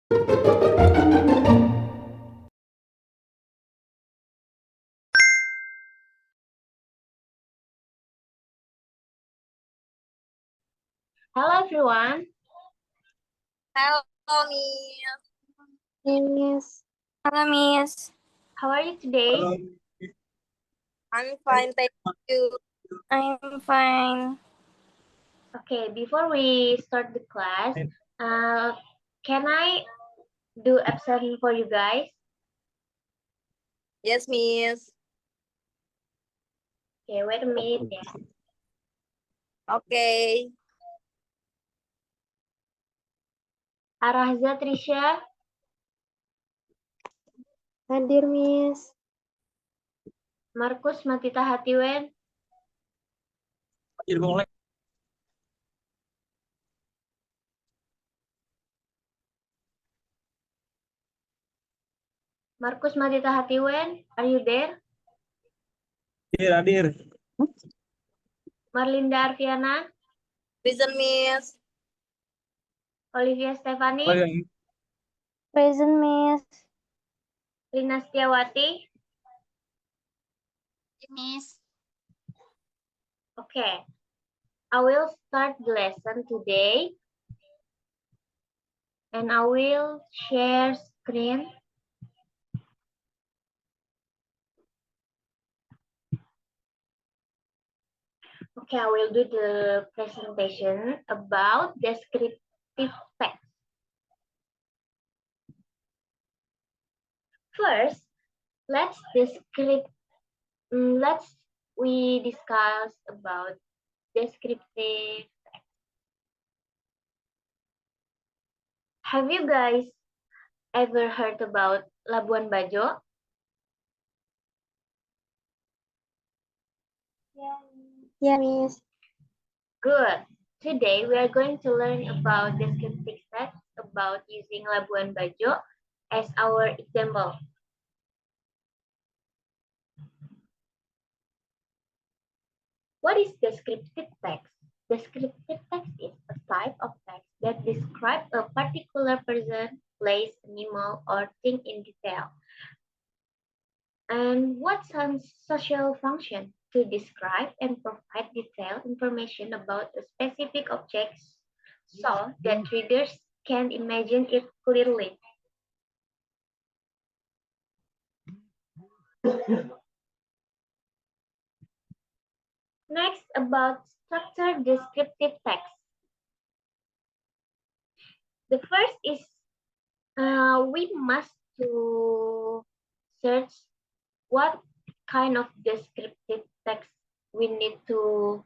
Hello everyone. Halo, Miss. Miss. Halo, Miss. How are you today? I'm fine, thank you. I'm fine. Okay, before we start the class, can I do absent for you guys? Yes, Miss. Okay, wait a minute ya. Okay. Arahza Trisha, Hadir, Miss. Markus Matita Hatiwen, Markus Matita Hatiwen, are you there? Hadir. Marlinda Arfiana, Present, Miss. Olivia Stefani, Present, Miss. Rina Setiawati. Miss. Okay, I will start the lesson today and I will share screen. Okay, I will do the presentation about descriptive text. First, let's we discuss about descriptive. Have you guys ever heard about Labuan Bajo? Yeah, Miss. Good. Today we are going to learn about descriptive text about using Labuan Bajo as our example. What is descriptive text? Descriptive text is a type of text that describes a particular person, place, animal, or thing in detail. And what's some social function? To describe and provide detailed information about a specific object so that readers can imagine it clearly. Next, about structured descriptive text. The first is we must to search what kind of descriptive text we need to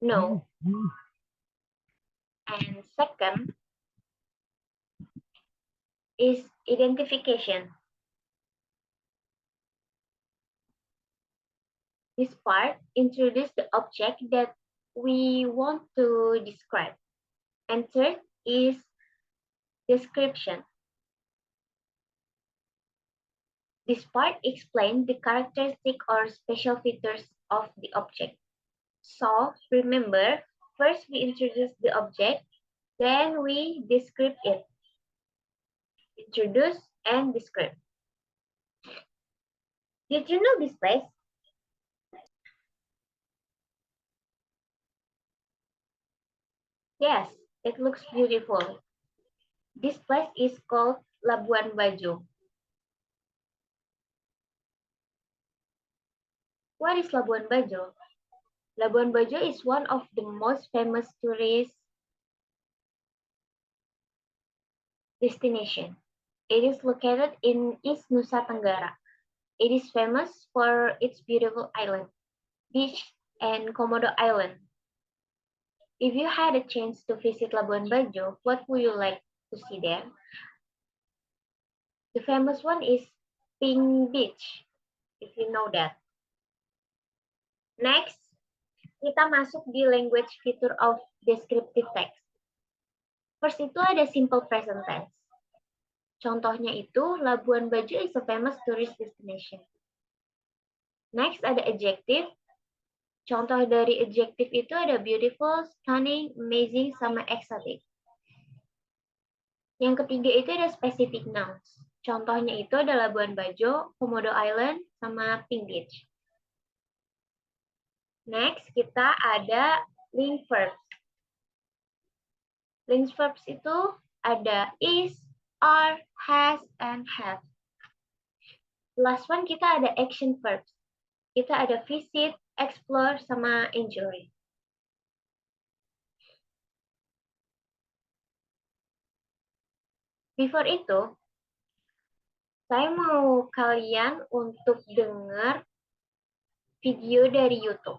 know. And second is identification. This part introduces the object that we want to describe. And third is description. This part explains the characteristic or special features of the object. So remember, first we introduce the object, then we describe it. Introduce and describe. Did you know this place? Yes, it looks beautiful. This place is called Labuan Bajo. What is Labuan Bajo? Labuan Bajo is one of the most famous tourist destination. It is located in East Nusa Tenggara. It is famous for its beautiful island, beach, and Komodo Island. If you had a chance to visit Labuan Bajo, what would you like to see there? The famous one is Pink Beach, if you know that. Next, kita masuk di language feature of descriptive text. First itu ada simple present tense. Contohnya itu, Labuan Bajo is a famous tourist destination. Next ada adjective. Contoh dari adjective itu ada beautiful, stunning, amazing, sama exotic. Yang ketiga itu ada specific nouns. Contohnya itu ada Labuan Bajo, Komodo Island, sama Pink Beach. Next, kita ada link verbs. Link verbs itu ada is, are, has, and have. Last one kita ada action verbs. Kita ada visit, explore, sama enjoy. Before itu, saya mau kalian untuk dengar video dari YouTube.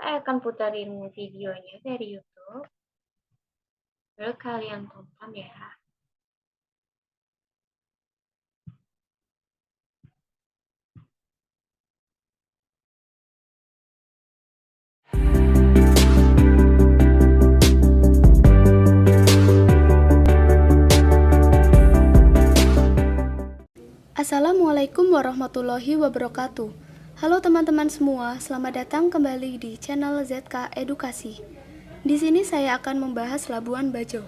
Saya akan putarin videonya dari YouTube. Lalu kalian tonton ya. Assalamualaikum warahmatullahi wabarakatuh. Halo teman-teman semua, selamat datang kembali di channel ZK Edukasi. Di sini saya akan membahas Labuan Bajo.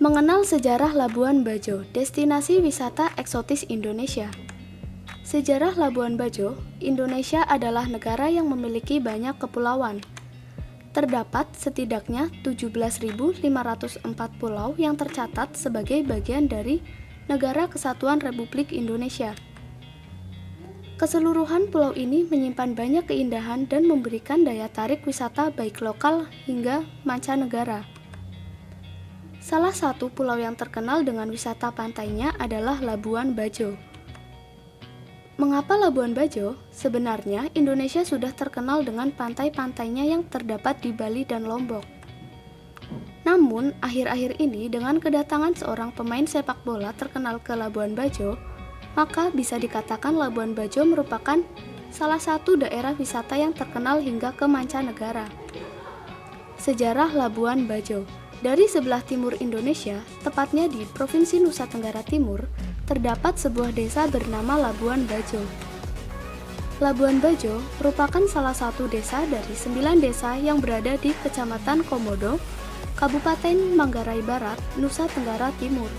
Mengenal sejarah Labuan Bajo, destinasi wisata eksotis Indonesia. Sejarah Labuan Bajo, Indonesia adalah negara yang memiliki banyak kepulauan. Terdapat setidaknya 17.504 pulau yang tercatat sebagai bagian dari Negara Kesatuan Republik Indonesia. Keseluruhan pulau ini menyimpan banyak keindahan dan memberikan daya tarik wisata baik lokal hingga mancanegara. Salah satu pulau yang terkenal dengan wisata pantainya adalah Labuan Bajo. Mengapa Labuan Bajo? Sebenarnya Indonesia sudah terkenal dengan pantai-pantainya yang terdapat di Bali dan Lombok. Namun, akhir-akhir ini dengan kedatangan seorang pemain sepak bola terkenal ke Labuan Bajo, maka bisa dikatakan Labuan Bajo merupakan salah satu daerah wisata yang terkenal hingga ke mancanegara. Sejarah Labuan Bajo. Dari sebelah timur Indonesia, tepatnya di Provinsi Nusa Tenggara Timur, terdapat sebuah desa bernama Labuan Bajo. Labuan Bajo merupakan salah satu desa dari 9 desa yang berada di Kecamatan Komodo, Kabupaten Manggarai Barat, Nusa Tenggara Timur.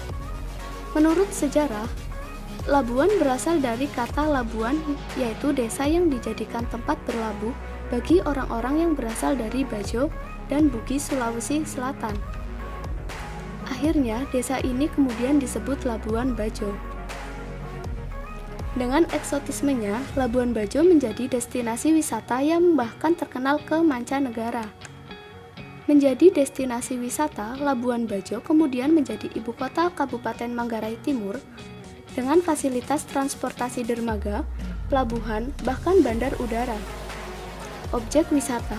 Menurut sejarah, Labuan berasal dari kata Labuan, yaitu desa yang dijadikan tempat berlabuh bagi orang-orang yang berasal dari Bajo dan Bugis, Sulawesi Selatan. Akhirnya, desa ini kemudian disebut Labuan Bajo. Dengan eksotismenya, Labuan Bajo menjadi destinasi wisata yang bahkan terkenal ke mancanegara. Menjadi destinasi wisata, Labuan Bajo kemudian menjadi ibu kota Kabupaten Manggarai Timur dengan fasilitas transportasi dermaga, pelabuhan, bahkan bandar udara. Objek wisata.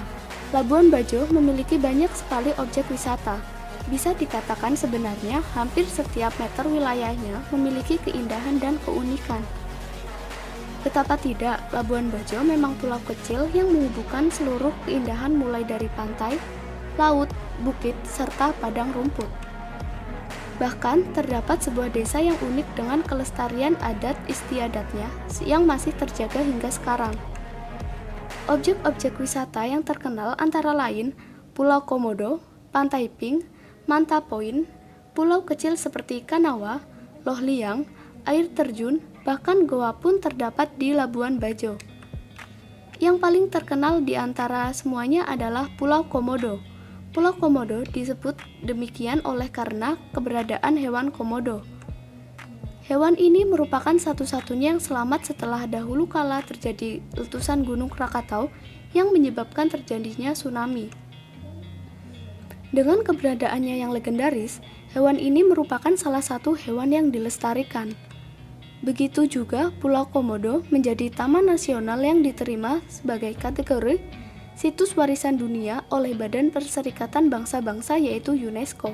Labuan Bajo memiliki banyak sekali objek wisata. Bisa dikatakan sebenarnya hampir setiap meter wilayahnya memiliki keindahan dan keunikan. Betapa tidak, Labuan Bajo memang pulau kecil yang menghubungkan seluruh keindahan mulai dari pantai, laut, bukit, serta padang rumput. Bahkan terdapat sebuah desa yang unik dengan kelestarian adat istiadatnya yang masih terjaga hingga sekarang. Objek-objek wisata yang terkenal antara lain Pulau Komodo, Pantai Pink, Manta Point, pulau kecil seperti Kanawa, Loh Liang, air terjun, bahkan goa pun terdapat di Labuan Bajo. Yang paling terkenal di antara semuanya adalah Pulau Komodo. Pulau Komodo disebut demikian oleh karena keberadaan hewan komodo. Hewan ini merupakan satu-satunya yang selamat setelah dahulu kala terjadi letusan Gunung Krakatau yang menyebabkan terjadinya tsunami. Dengan keberadaannya yang legendaris, hewan ini merupakan salah satu hewan yang dilestarikan. Begitu juga Pulau Komodo menjadi taman nasional yang diterima sebagai kategori Situs Warisan Dunia oleh Badan Perserikatan Bangsa-Bangsa yaitu UNESCO.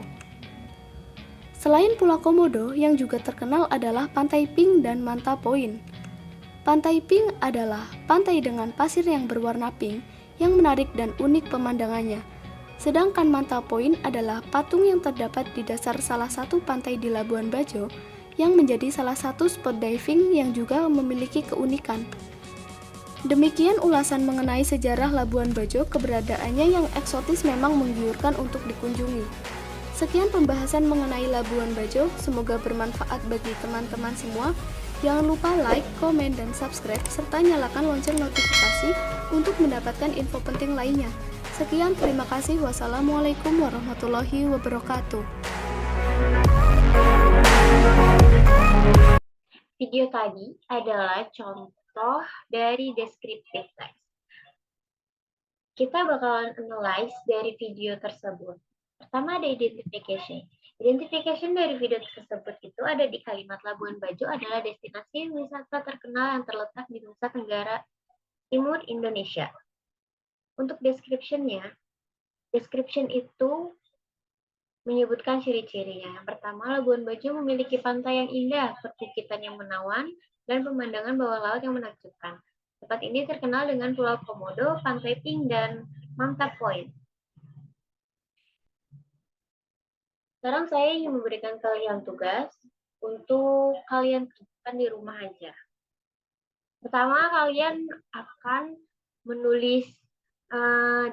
Selain Pulau Komodo, yang juga terkenal adalah Pantai Pink dan Manta Point. Pantai Pink adalah pantai dengan pasir yang berwarna pink yang menarik dan unik pemandangannya. Sedangkan Manta Point adalah patung yang terdapat di dasar salah satu pantai di Labuan Bajo yang menjadi salah satu spot diving yang juga memiliki keunikan. Demikian ulasan mengenai sejarah Labuan Bajo, keberadaannya yang eksotis memang menggiurkan untuk dikunjungi. Sekian pembahasan mengenai Labuan Bajo, semoga bermanfaat bagi teman-teman semua. Jangan lupa like, komen, dan subscribe, serta nyalakan lonceng notifikasi untuk mendapatkan info penting lainnya. Sekian, terima kasih. Wassalamualaikum warahmatullahi wabarakatuh. Video tadi adalah contoh dari descriptive text. Kita bakalan analyze dari video tersebut. Pertama ada identification. Identification dari video tersebut itu ada di kalimat Labuan Bajo adalah destinasi wisata terkenal yang terletak di Nusa Tenggara Timur, Indonesia. Untuk description-nya, description itu menyebutkan ciri-cirinya. Yang pertama, Labuan Bajo memiliki pantai yang indah, perbukitan yang menawan, dan pemandangan bawah laut yang menakjubkan. Tempat ini terkenal dengan Pulau Komodo, Pantai Pink, dan Manta Point. Sekarang saya ingin memberikan kalian tugas untuk kalian kerjakan di rumah aja. Pertama, kalian akan menulis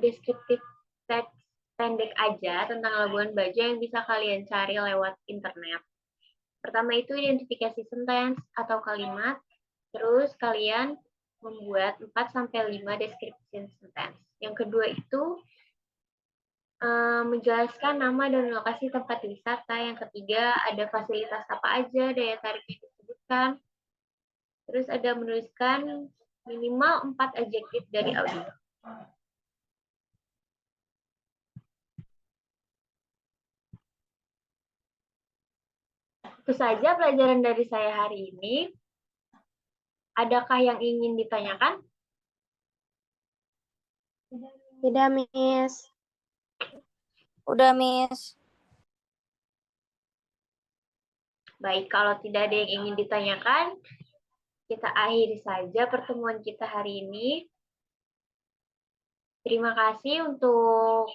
descriptive text pendek aja tentang Labuan Bajo yang bisa kalian cari lewat internet. Pertama itu identifikasi sentence atau kalimat, terus kalian membuat 4-5 description sentence. Yang kedua itu menjelaskan nama dan lokasi tempat wisata. Yang ketiga, ada fasilitas apa aja, daya tarik yang disebutkan. Terus ada menuliskan minimal 4 adjektif dari audio. Itu saja pelajaran dari saya hari ini. Adakah yang ingin ditanyakan? Tidak, Miss. Udah, Miss. Baik, kalau tidak ada yang ingin ditanyakan, kita akhiri saja pertemuan kita hari ini. Terima kasih untuk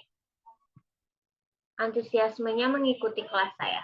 antusiasmenya mengikuti kelas saya.